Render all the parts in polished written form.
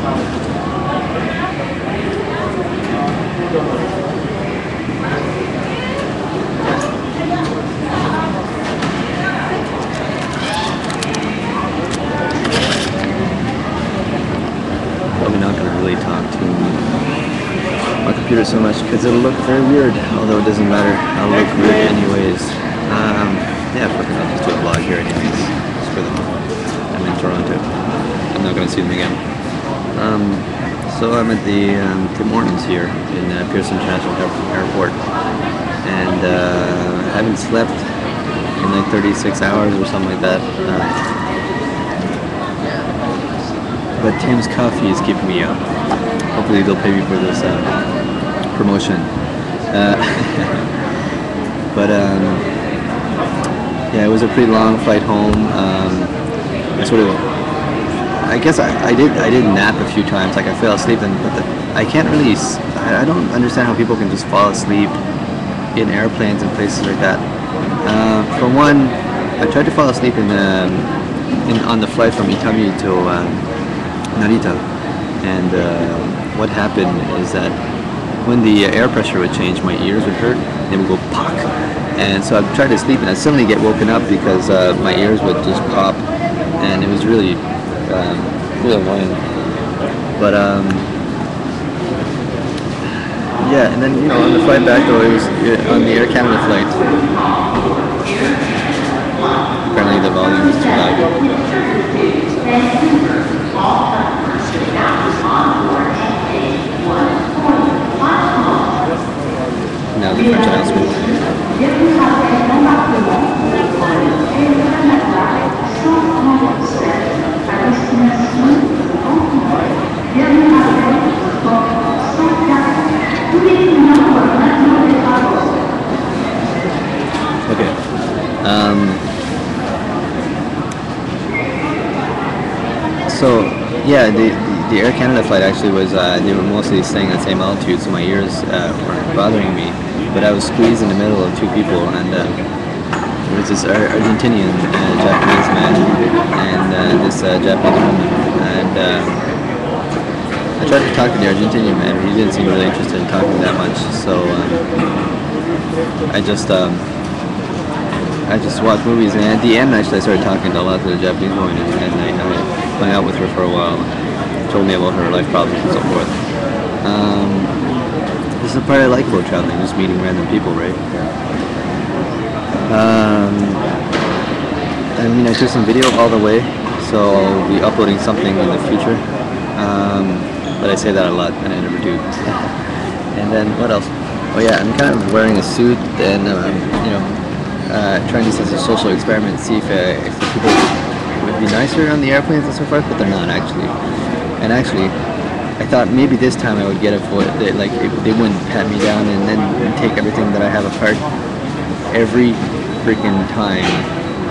Probably not going to really talk to my computer so much because it'll look very weird, although it doesn't matter. I'll look weird anyways. Yeah, fuck it, I'll just do a vlog here anyways. Screw them. I'm in Toronto. I'm not going to see them again. So I'm at the Tim Hortons here in Pearson International Airport, and I haven't slept in like 36 hours or something like that. But Tim's coffee is keeping me up. Hopefully they'll pay me for this promotion. But yeah, it was a pretty long flight home. I guess I did nap a few times. Like I fell asleep, but I can't really. I don't understand how people can just fall asleep in airplanes and places like that. For one, I tried to fall asleep on the flight from Itami to Narita, and what happened is that when the air pressure would change, my ears would hurt. They would go pock, and so I tried to sleep, and I'd suddenly get woken up because my ears would just pop, and it was really really annoying. But yeah, and then on the flight back though, it was on the Air Canada flight. Apparently the volume is too loud. Now the French announcement. Okay. So yeah, the Air Canada flight actually was, they were mostly staying at the same altitude, so my ears weren't bothering me, but I was squeezed in the middle of two people, and there was this Argentinian Japanese man and this Japanese woman, and I tried to talk to the Argentinian man, but he didn't seem really interested in talking that much, so I just watched movies, and at the end actually I started talking a lot to the Japanese woman, and I hung out with her for a while, told me about her life problems and so forth. This is the part I like about traveling, just meeting random people, right? I mean, I took some video all the way, so I'll be uploading something in the future, but I say that a lot and I never do. And then what else? Oh yeah, I'm kind of wearing a suit, and trying this as a social experiment, see if the people would be nicer on the airplanes and so forth, but they're not actually. And actually, I thought maybe this time I would get they wouldn't pat me down and then take everything that I have apart every freaking time.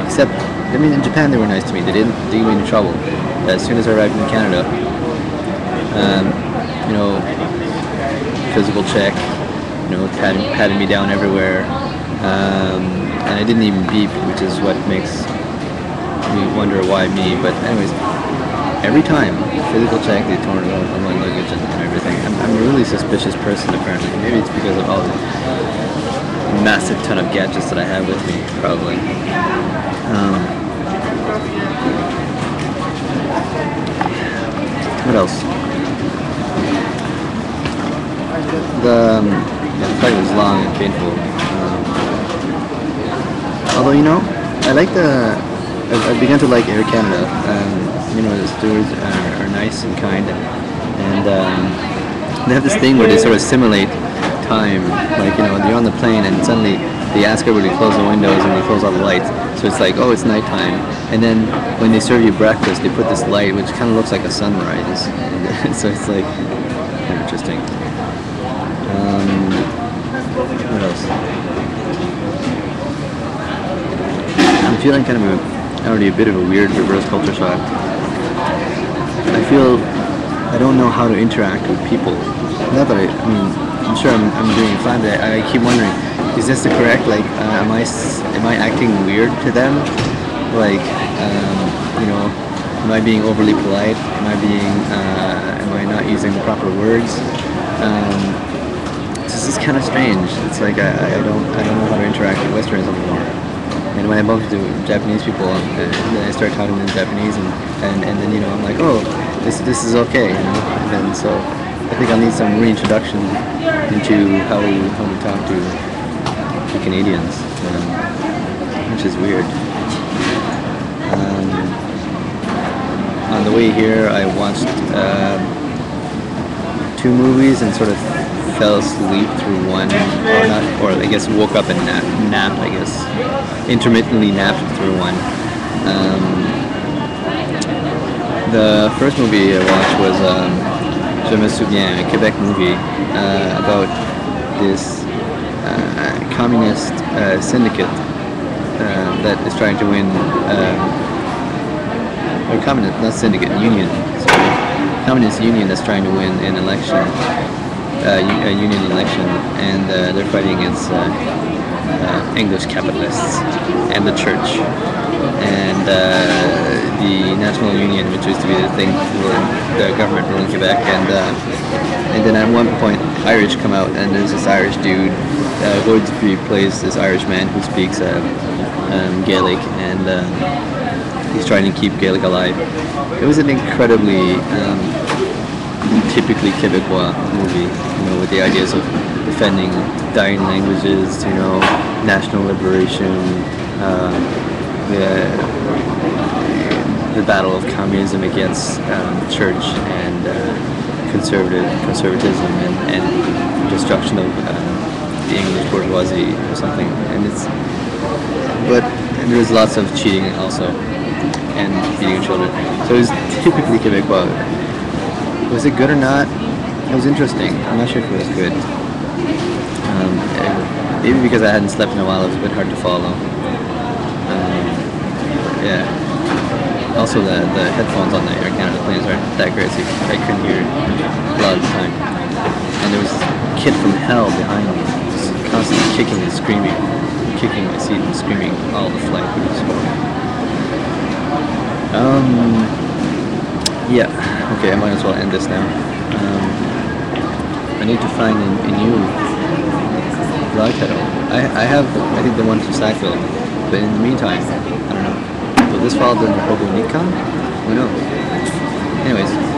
Except, I mean, in Japan they were nice to me. They didn't leave me into trouble. As soon as I arrived in Canada, physical check, patting me down everywhere. And I didn't even beep, which is what makes me wonder why me. But anyways, every time, physical check, they torn it off on my luggage and everything. I'm a really suspicious person apparently. Maybe it's because of all the massive ton of gadgets that I have with me, probably. What else? The flight was long and painful. Although, I like I began to like Air Canada. The stewards are nice and kind, and they have this thing where they sort of simulate time. Like, you're on the plane and suddenly they ask everybody to close the windows and they close all the lights. So it's like, oh, it's nighttime. And then when they serve you breakfast, they put this light which kind of looks like a sunrise. So it's like kind of interesting. What else? I'm feeling kind of already a bit of a weird reverse culture shock. I don't know how to interact with people. Not that I'm sure I'm doing fine, but I keep wondering, is this the correct, am I acting weird to them? Am I being overly polite? Am words. This is kind of strange. It's like I don't know how to interact with Westerners anymore. And when I bump into Japanese people, then I start talking to them in Japanese, and then I'm like, oh, this is okay, And then so I think I'll need some reintroduction into how we talk to Canadians, which is weird. On the way here, I watched 2 movies and sort of fell asleep through one, or I guess woke up and napped. I guess intermittently napped through one. The first movie I watched was Je me souviens, a Quebec movie about this communist syndicate that is trying to win. Or communist, not syndicate, union. Sorry. Communist union that's trying to win an election, a union election, and they're fighting against English capitalists and the church and the National Union, which used to be the government ruling Quebec, and then at one point Irish come out, and there's this Irish dude. Woodsby plays this Irish man who speaks Gaelic, and he's trying to keep Gaelic alive. It was an incredibly typically Quebecois movie, with the ideas of defending dying languages, national liberation, the battle of communism against church and conservatism and destruction of the English bourgeoisie or something. But there's lots of cheating also, and feeding children. So it was typically Quebecois. Was it good or not? It was interesting. I'm not sure if it was good. Maybe because I hadn't slept in a while, it was a bit hard to follow. Yeah. Also, the headphones on the Air Canada planes aren't that great, so I couldn't hear a lot of the time. And there was this kid from hell behind me, just constantly kicking and screaming, kicking my seat and screaming all the flight, which was horrible. Yeah, okay, I might as well end this now. I need to find a new vlog title. I have, I think, the one from Seinfeld, but in the meantime, I don't know. Will this fall under Ho Bo Nikkan? Who knows? Anyways.